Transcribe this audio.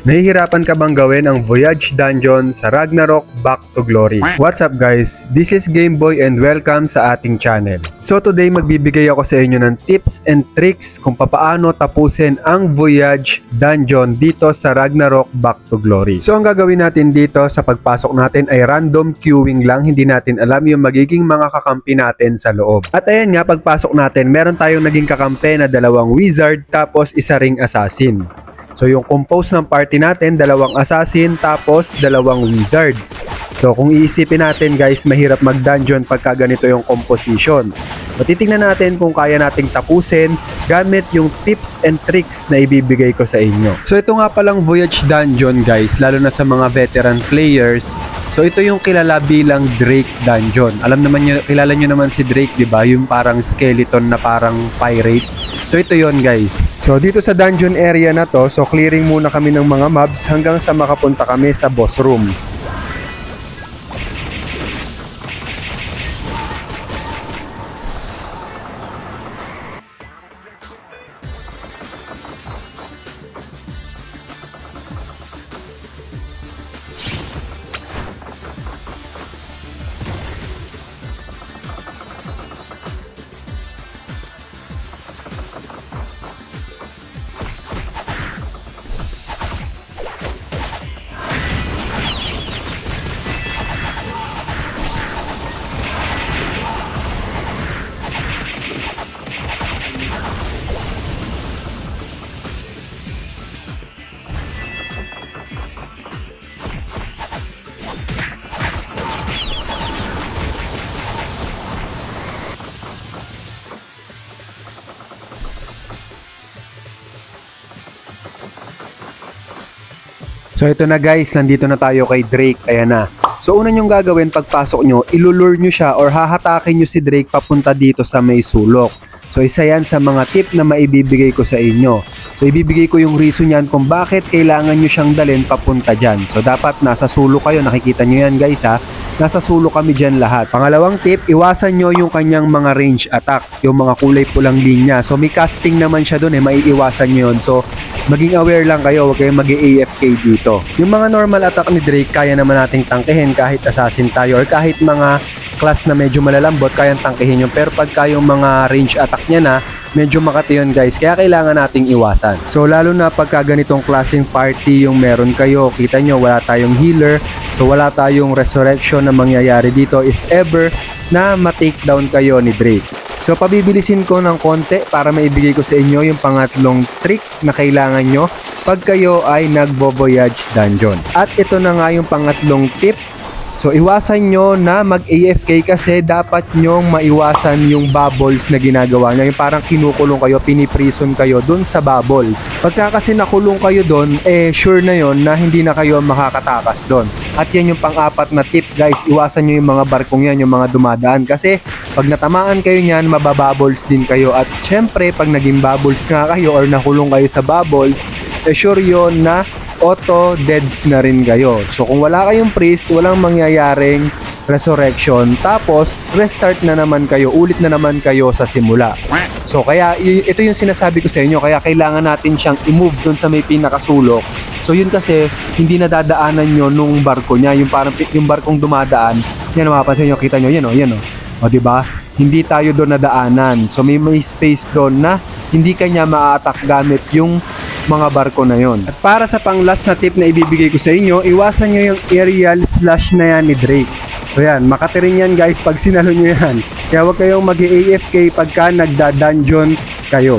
Nahihirapan ka bang gawin ang Voyage Dungeon sa Ragnarok Back to Glory? What's up guys? This is Gameboy and welcome sa ating channel. So today magbibigay ako sa inyo ng tips and tricks kung paano tapusin ang Voyage Dungeon dito sa Ragnarok Back to Glory. So ang gagawin natin dito sa pagpasok natin ay random queuing lang, hindi natin alam yung magiging mga kakampi natin sa loob. At ayan nga, pagpasok natin meron tayong naging kakampi na 2 wizard tapos 1 ring assassin. So yung compose ng party natin, 2 assassin tapos 2 wizard. So kung iisipin natin guys, mahirap mag-dungeon pagka ganito yung composition. So titingnan natin kung kaya nating tapusin gamit yung tips and tricks na ibibigay ko sa inyo. So ito nga palang Voyage Dungeon guys, lalo na sa mga veteran players. So ito yung kilala bilang Drake Dungeon. Kilala nyo naman si Drake, 'di ba? Yung parang skeleton na parang pirate. So ito yon guys. So dito sa dungeon area na to, so clearing muna kami ng mga mobs hanggang sa makapunta kami sa boss room. So ito na guys, nandito na tayo kay Drake, ayan na. So una nyong gagawin pagpasok nyo, ilulure nyo siya or hahatakin nyo si Drake papunta dito sa may sulok. So isa yan sa mga tip na maibibigay ko sa inyo. So ibibigay ko yung reason yan kung bakit kailangan nyo siyang dalhin papunta dyan. So dapat nasa sulok kayo, nakikita nyo yan guys ha. Nasa sulok kami dyan lahat. Pangalawang tip, iwasan nyo yung kanyang mga range attack, yung mga kulay pulang linya. So may casting naman siya dun maiiwasan nyo yun. So maging aware lang kayo, huwag kayong mag-AFK dito. Yung mga normal attack ni Drake, kaya naman nating tangkehin kahit assassin tayo or kahit mga class na medyo malalambot, kayang tangkehin yun. Pero pagka yung mga range attack niya na, medyo makati yun guys, kaya kailangan nating iwasan. So lalo na pagka ganitong klaseng party yung meron kayo, kita nyo wala tayong healer, so wala tayong resurrection na mangyayari dito if ever na ma-takedown kayo ni Drake. So pabibilisin ko ng konti para maibigay ko sa inyo yung pangatlong trick na kailangan nyo pag kayo ay nagbo-voyage dungeon. At ito na nga yung pangatlong tip. So iwasan nyo na mag-AFK kasi dapat nyong maiwasan yung bubbles na ginagawa nyo. Yung parang kinukulong kayo, piniprison kayo dun sa bubbles. Pagka kasi nakulong kayo dun, sure na yon na hindi na kayo makakatakas dun. At yan yung pang-apat na tip guys, iwasan nyo yung mga barkong yan, yung mga dumadaan. Kasi pag natamaan kayo nyan, mababubbles din kayo. At syempre, pag naging bubbles nga kayo or nakulong kayo sa bubbles, sure yon na auto deads na rin kayo. So kung wala kayong priest, walang mangyayaring resurrection, tapos restart na naman kayo, ulit na naman kayo sa simula. So kaya ito yung sinasabi ko sa inyo, kaya kailangan natin siyang i-move dun sa may pinakasulok. So yun kasi hindi nadadaanan nyo nung barko niya, yung parang yung barkong dumadaan, yan mapapansin nyo, kita nyo, yan o, yan o. O diba? Hindi tayo doon nadaanan. So may space doon na hindi kanya ma-attack gamit yung mga barko na yon. At para sa pang last na tip na ibibigay ko sa inyo, iwasan nyo yung aerial slash na yan ni Drake. So yan, makatirin yan guys pag sinalo nyo yan. Kaya huwag kayong mag-AFK pagka nagda-dungeon kayo.